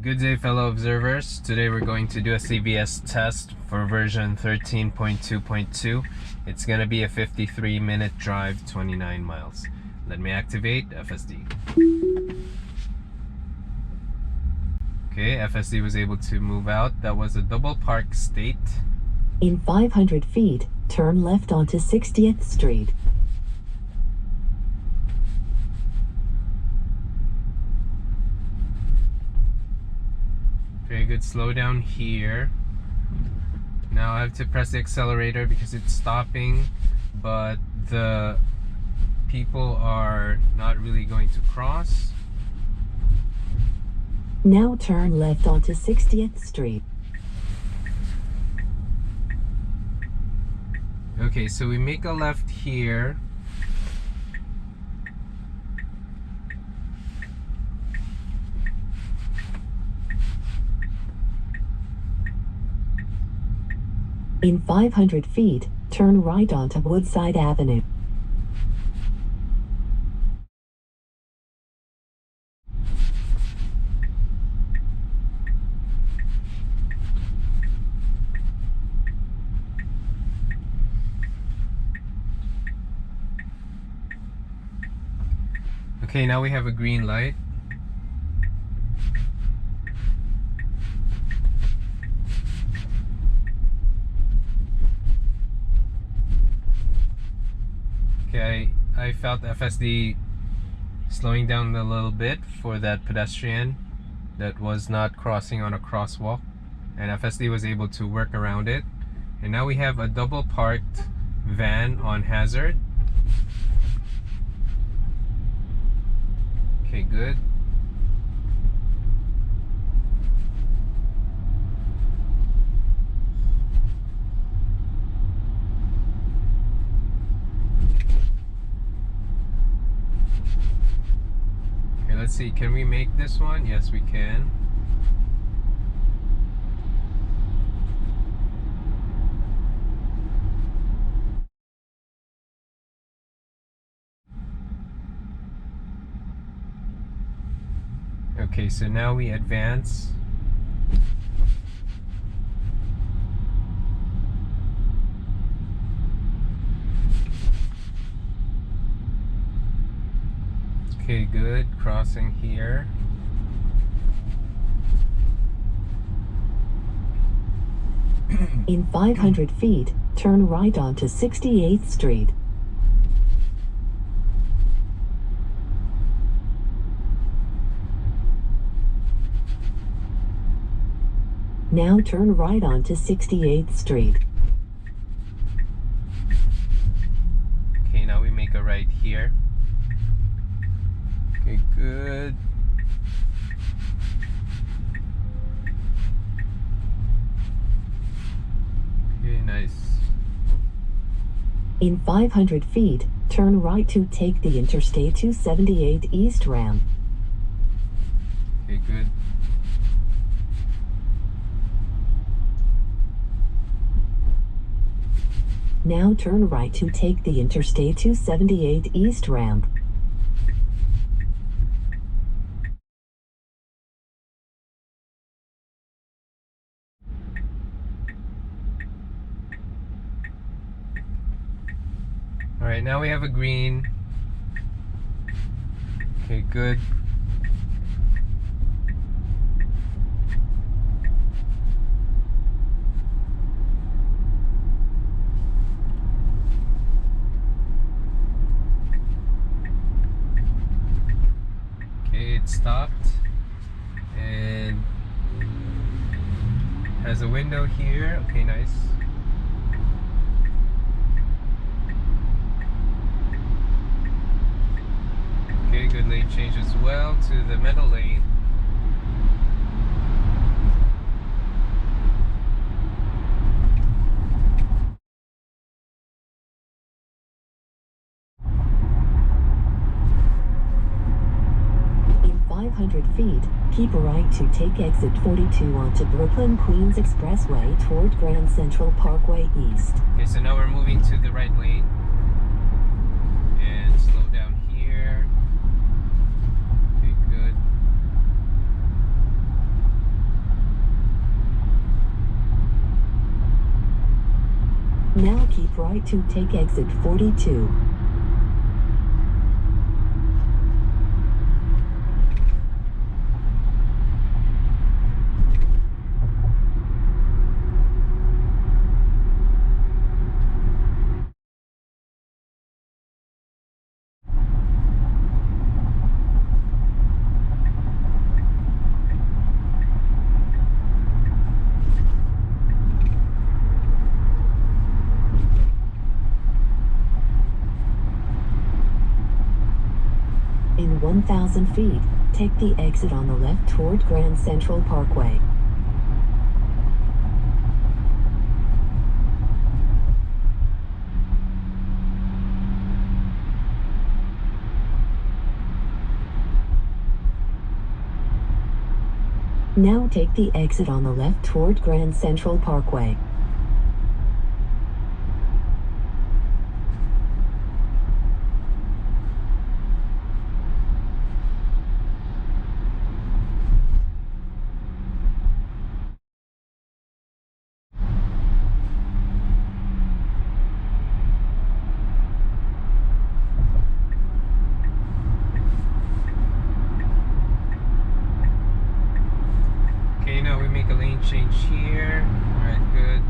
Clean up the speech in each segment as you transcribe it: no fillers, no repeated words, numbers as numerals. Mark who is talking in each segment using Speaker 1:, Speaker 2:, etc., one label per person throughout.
Speaker 1: Good day, fellow observers. Today we're going to do a CVS test for version 13.2.2. It's going to be a 53-minute drive, 29 miles. Let me activate FSD. Okay, FSD was able to move out. That was a double park state.
Speaker 2: In 500 feet, turn left onto 60th Street.
Speaker 1: Very good. Slow down here. Now I have to press the accelerator because it's stopping, but the people are not really going to cross.
Speaker 2: Now turn left onto 60th Street.
Speaker 1: Okay, so we make a left here.
Speaker 2: In 500 feet, turn right onto Woodside Avenue.
Speaker 1: Okay, now we have a green light. Okay, I felt FSD slowing down a little bit for that pedestrian that was not crossing on a crosswalk, and FSD was able to work around it. And now we have a double parked van on hazard. Okay, good. Okay, let's see, can we make this one? Yes, we can. Okay, so now we advance. Okay, good. Crossing here.
Speaker 2: In 500 feet, turn right onto 68th Street. Now turn right onto 68th Street.
Speaker 1: Okay, now we make a right here. Okay, good. Okay, nice.
Speaker 2: In 500 feet, turn right to take the Interstate 278 East ramp.
Speaker 1: Okay, good.
Speaker 2: Now turn right to take the Interstate 278 East ramp.
Speaker 1: Alright, now we have a green. Okay, good. Okay, it stopped and has a window here. Okay, nice. Okay, good lane change as well to the middle lane.
Speaker 2: In 500 feet, keep right to take exit 42 onto Brooklyn Queens Expressway toward Grand Central Parkway East.
Speaker 1: Okay, so now we're moving to the right lane. And slow down here. Okay, good.
Speaker 2: Now keep right to take exit 42. In 1,000 feet, take the exit on the left toward Grand Central Parkway. Now take the exit on the left toward Grand Central Parkway.
Speaker 1: Okay, now we make a lane change here. Alright, good.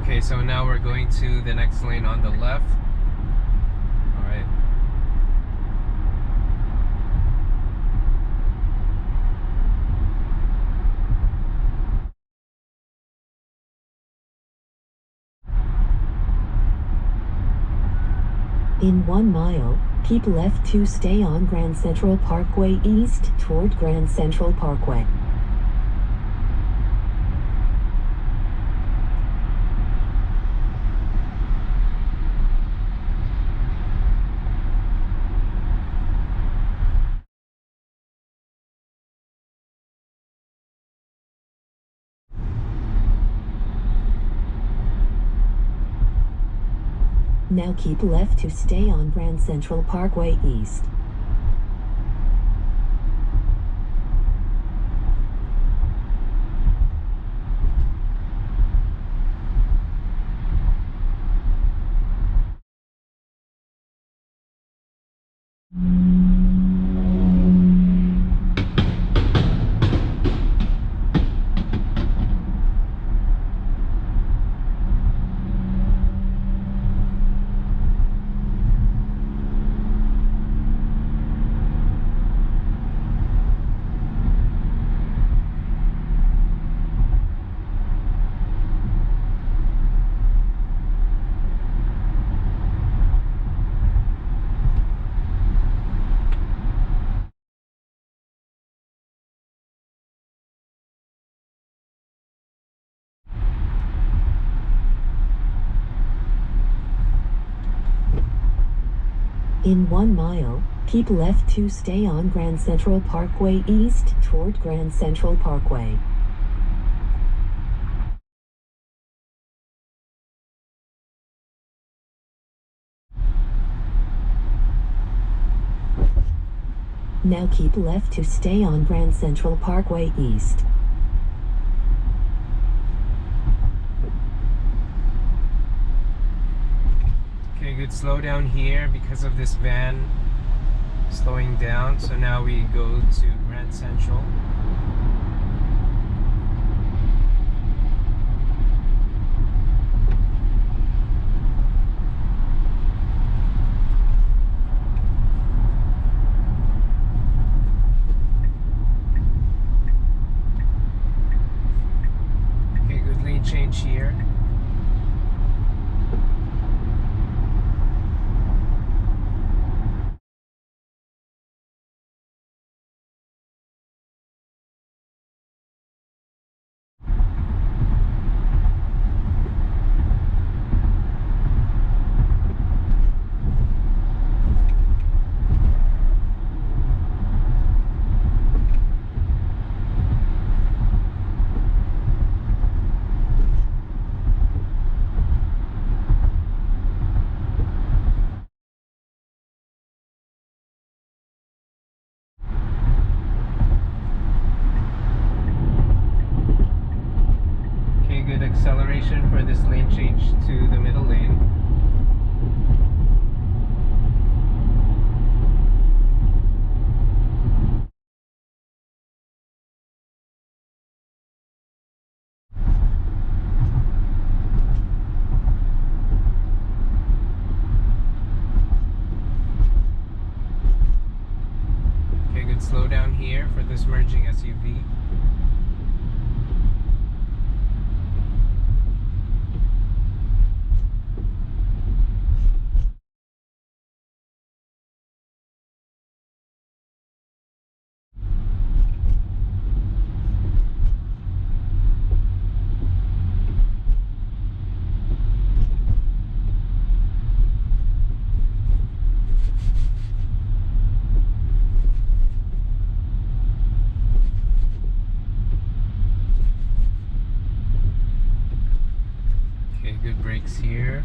Speaker 1: Okay, so now we're going to the next lane on the left. Alright.
Speaker 2: In 1 mile, keep left to stay on Grand Central Parkway east toward Grand Central Parkway. Now keep left to stay on Grand Central Parkway east. In 1 mile, keep left to stay on Grand Central Parkway east toward Grand Central Parkway. Now keep left to stay on Grand Central Parkway east.
Speaker 1: Okay, good slowdown here because of this van slowing down. So now we go to Grand Central. Okay, good lane change here. indication for this lane change to the middle lane. Okay, good slowdown here for this merging SUV. Okay, good brakes here.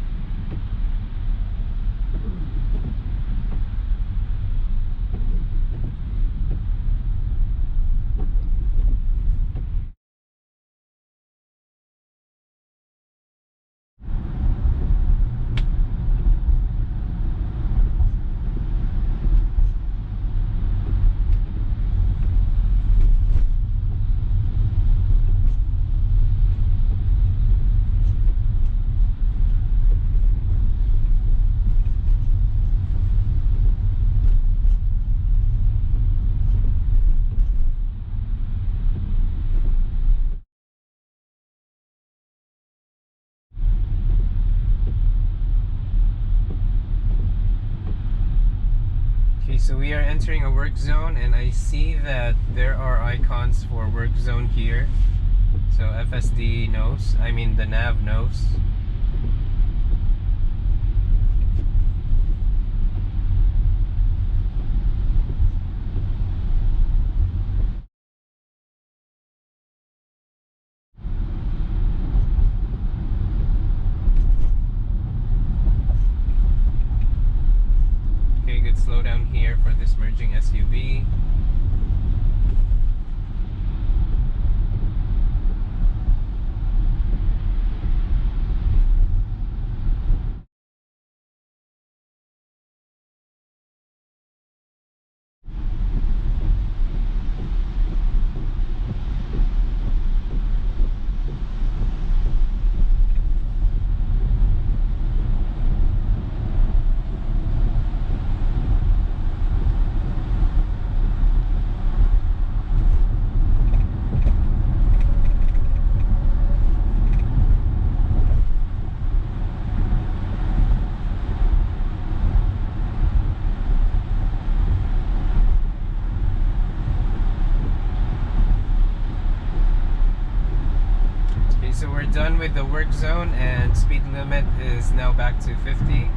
Speaker 1: Okay, so we are entering a work zone, and I see that there are icons for work zone here. So FSD knows, I mean the nav knows. Okay, good slowdown here for this merging SUV. So we're done with the work zone, and speed limit is now back to 50.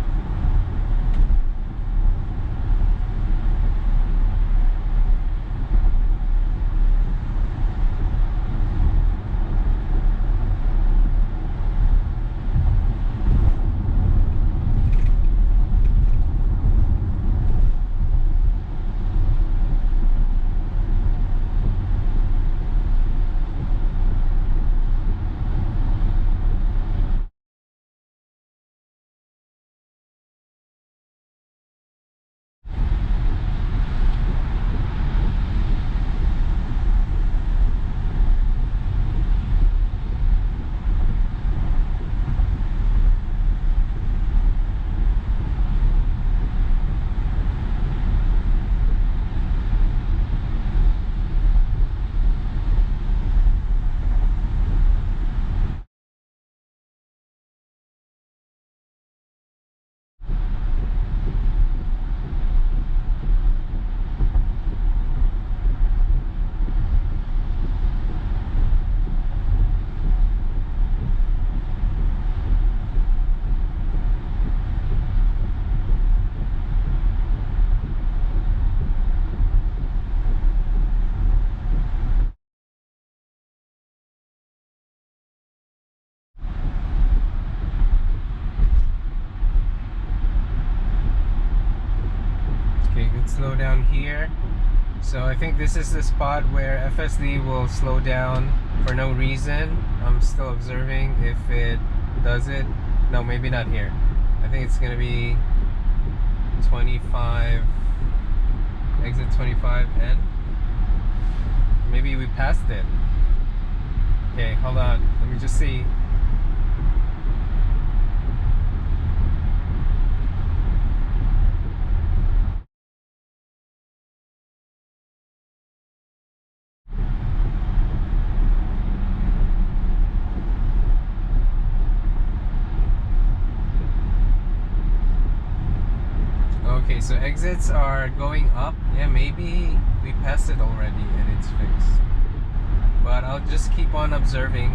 Speaker 1: slow down here. So I think this is the spot where FSD will slow down for no reason. I'm still observing if it does it. No, maybe not here. I think it's gonna be 25, exit 25N. Maybe we passed it. Okay, hold on. Let me just see. Okay, so exits are going up. Yeah, maybe we passed it already and it's fixed. But I'll just keep on observing.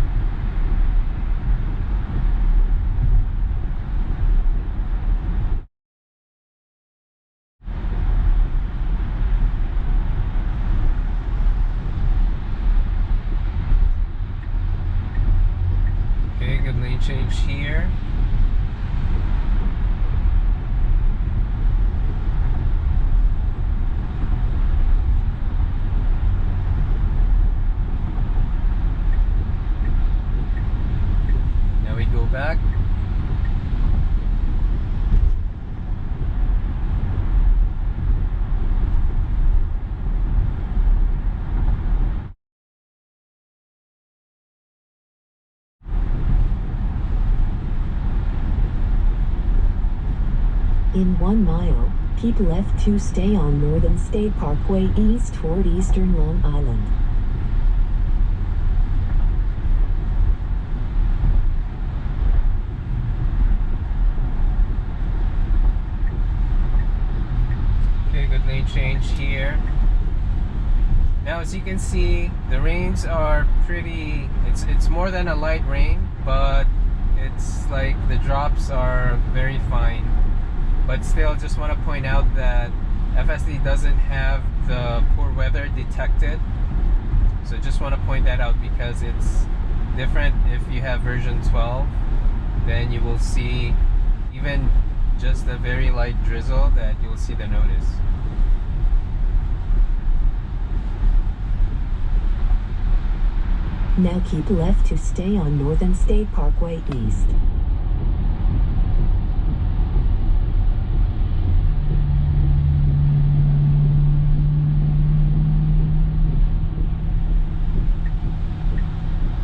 Speaker 1: Okay, good lane change here. Now we go back.
Speaker 2: In 1 mile, keep left to stay on Northern State Parkway east toward eastern Long Island.
Speaker 1: Okay, good lane change here. Now as you can see, the rains are pretty, it's more than a light rain, but it's like the drops are very fine. But still, just want to point out that FSD doesn't have the poor weather detected. So just want to point that out because it's different if you have version 12. Then you will see even just a very light drizzle that you'll see the notice.
Speaker 2: Now keep left to stay on Northern State Parkway east.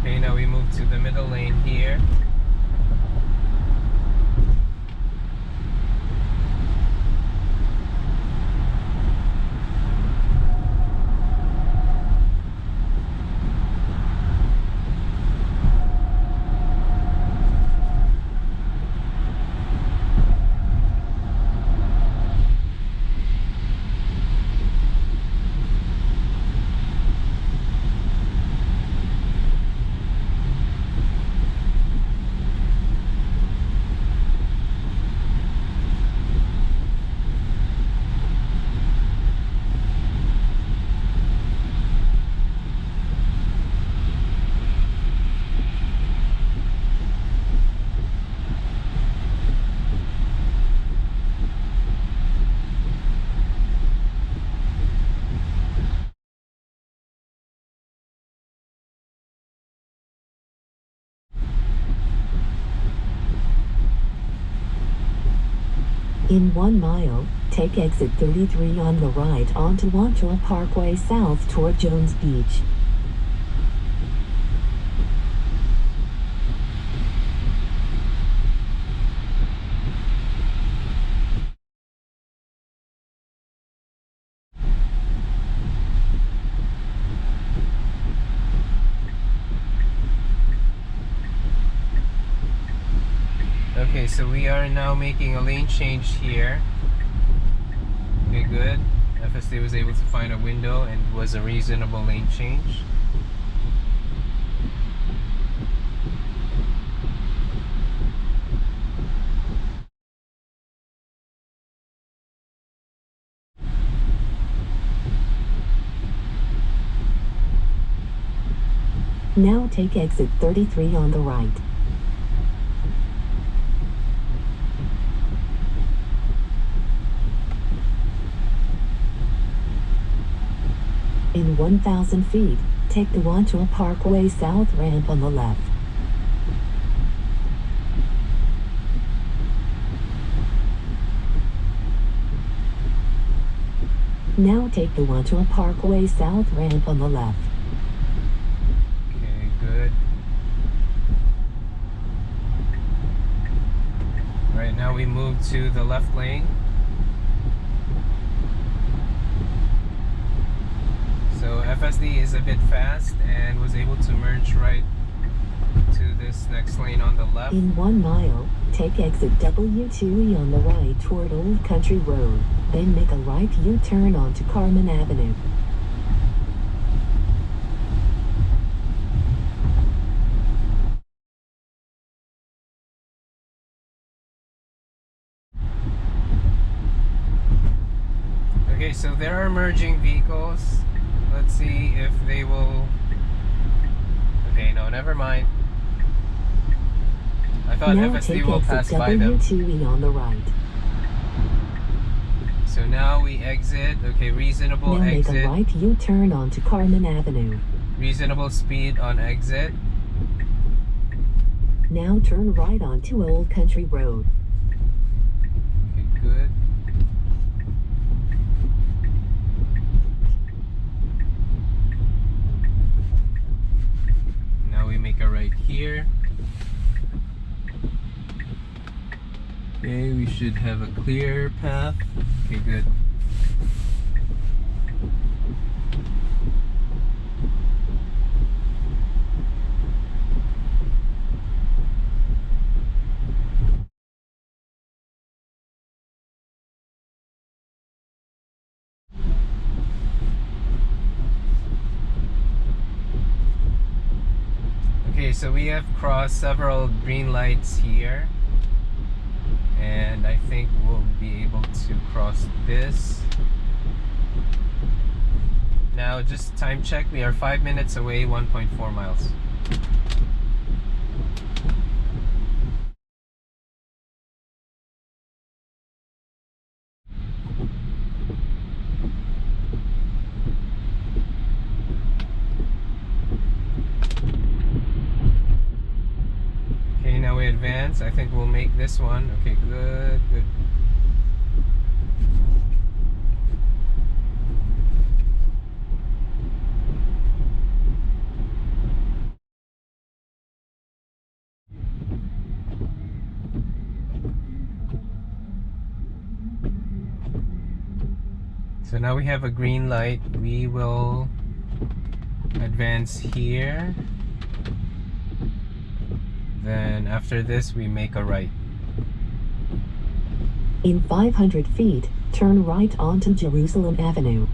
Speaker 1: Okay, now we move to the middle lane here.
Speaker 2: In 1 mile, take exit 33 on the right onto Wantagh Parkway south toward Jones Beach.
Speaker 1: Okay, so we are now making a lane change here. Okay, good. FSD was able to find a window and it was a reasonable lane change.
Speaker 2: Now take exit 33 on the right. In 1,000 feet, take the Wantagh Parkway South ramp on the left. Now take the Wantagh Parkway South ramp on the left.
Speaker 1: Okay, good. Right now we move to the left lane. So FSD is a bit fast and was able to merge right to this next lane on the left.
Speaker 2: In 1 mile, take exit W2E on the right toward Old Country Road, then make a right U-turn onto Carman Avenue.
Speaker 1: Okay, so there are merging vehicles. Let's see if they will... Okay, no, never mind. I thought
Speaker 2: Now
Speaker 1: FSD
Speaker 2: take
Speaker 1: will
Speaker 2: exit
Speaker 1: pass by them.
Speaker 2: W2E on the right.
Speaker 1: So now we exit. Okay, reasonable
Speaker 2: Now make
Speaker 1: exit.
Speaker 2: a right U-turn onto Carman Avenue.
Speaker 1: Reasonable speed on exit.
Speaker 2: Now turn right onto Old Country Road.
Speaker 1: Okay, good. Now we make a right here. Okay, we should have a clear path. Okay, good. Okay, so we have crossed several green lights here, and I think we'll be able to cross this. Now, just time check, we are 5 minutes away, 1.4 miles. Okay, now we advance. I think we'll make this one. Okay, good, good. So now we have a green light. We will advance here. Then after this, we make a right.
Speaker 2: In 500 feet, turn right onto Jerusalem Avenue.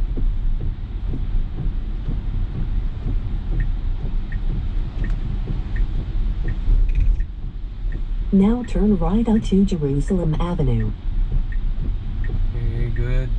Speaker 2: Now turn right onto Jerusalem Avenue.
Speaker 1: Okay, good.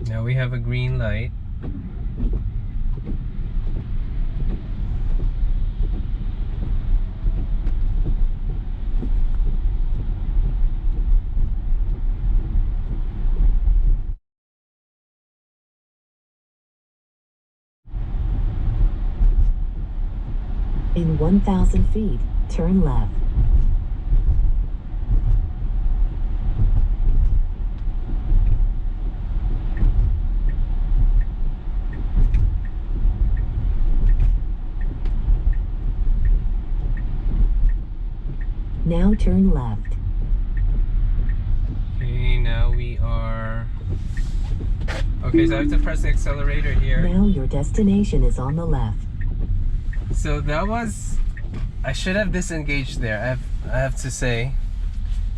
Speaker 1: Now we have a green light.
Speaker 2: In 1,000 feet, turn left. Now turn left.
Speaker 1: Okay, now we are... Okay, so I have to press the accelerator here.
Speaker 2: Now your destination is on the left.
Speaker 1: So that was... I should have disengaged there, I have to say.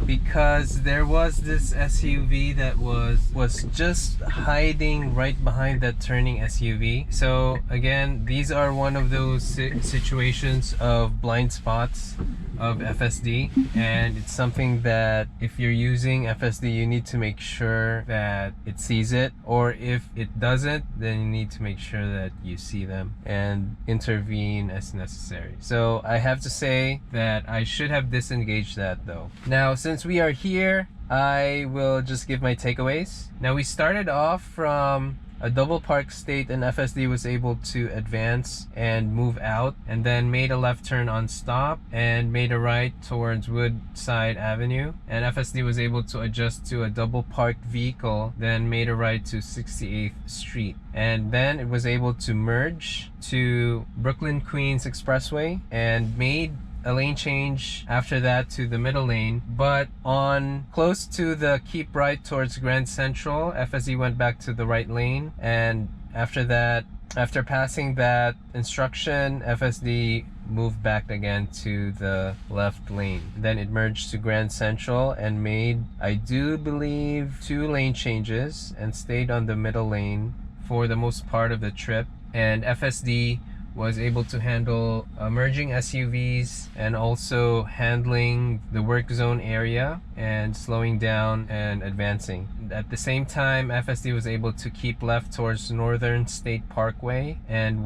Speaker 1: because there was this SUV that was just hiding right behind that turning SUV. So again, these are one of those situations of blind spots of FSD, and it's something that if you're using FSD, you need to make sure that it sees it, or if it doesn't, then you need to make sure that you see them and intervene as necessary. So I have to say that I should have disengaged that though. Now, since we are here, I will just give my takeaways. Now, we started off from a double park state, and FSD was able to advance and move out, and then made a left turn on stop and made a right towards Woodside Avenue, and FSD was able to adjust to a double parked vehicle, then made a right to 68th Street, and then it was able to merge to Brooklyn Queens Expressway and made a lane change after that to the middle lane. But on close to the keep right towards Grand Central, FSD went back to the right lane, and after that, after passing that instruction, FSD moved back again to the left lane. Then it merged to Grand Central and made, I do believe, 2 lane changes and stayed on the middle lane for the most part of the trip. And FSD was able to handle merging SUVs and also handling the work zone area and slowing down and advancing. At the same time, FSD was able to keep left towards Northern State Parkway and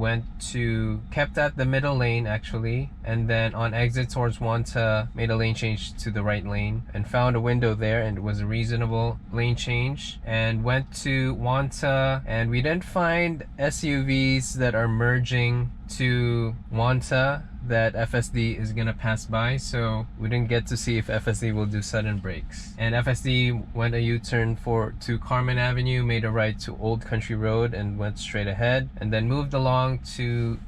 Speaker 1: kept at the middle lane actually, and then on exit towards Wantagh made a lane change to the right lane and found a window there, and it was a reasonable lane change, and went to Wantagh, and we didn't find SUVs that are merging to Wantagh that FSD is gonna pass by, so we didn't get to see if FSD will do sudden brakes. And FSD went a U-turn to Carman Avenue, made a right to Old Country Road and went straight ahead, and then moved along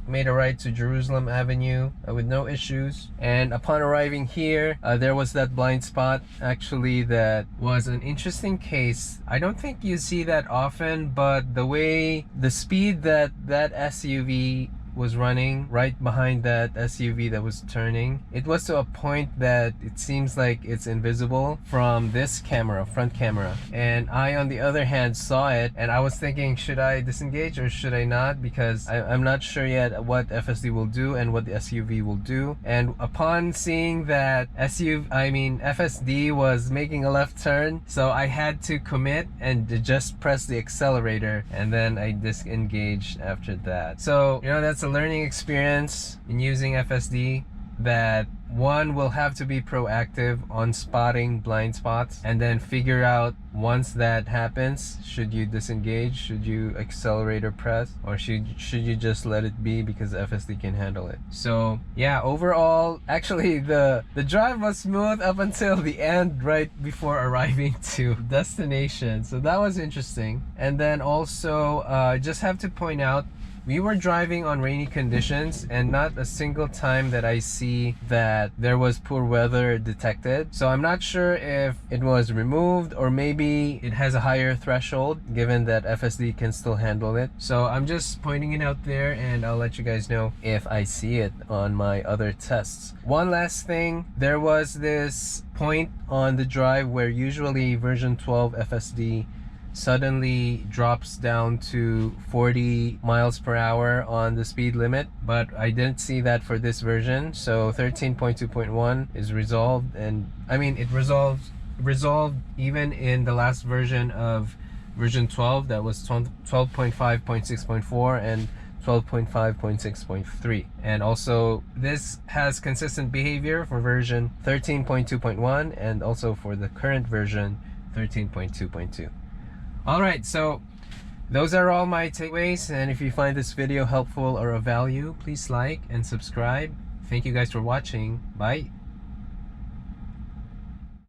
Speaker 1: made a right to Jerusalem Avenue with no issues. And upon arriving here, there was that blind spot actually that was an interesting case. I don't think you see that often, but the speed that SUV was running right behind that SUV that was turning, it was to a point that it seems like it's invisible from this front camera, and I on the other hand saw it, and I was thinking, should I disengage or should I not, because I'm not sure yet what FSD will do and what the SUV will do. And upon seeing that FSD was making a left turn, so I had to commit and just press the accelerator, and then I disengaged after that. So that's a learning experience in using FSD, that one will have to be proactive on spotting blind spots, and then figure out once that happens, should you disengage, should you accelerator press, or should you just let it be because FSD can handle it. So yeah, overall actually the drive was smooth up until the end, right before arriving to destination. So that was interesting. And then also just have to point out, we were driving on rainy conditions, and not a single time that I see that there was poor weather detected. So I'm not sure if it was removed, or maybe it has a higher threshold given that FSD can still handle it. So I'm just pointing it out there, and I'll let you guys know if I see it on my other tests. One last thing, there was this point on the drive where usually version 12 FSD suddenly drops down to 40 miles per hour on the speed limit, but I didn't see that for this version. So 13.2.1 is resolved, and it resolved even in the last version of version 12, that was 12.5.6.4 and 12.5.6.3. And also this has consistent behavior for version 13.2.1 and also for the current version 13.2.2. Alright, so those are all my takeaways, and if you find this video helpful or of value, please like and subscribe. Thank you guys for watching. Bye.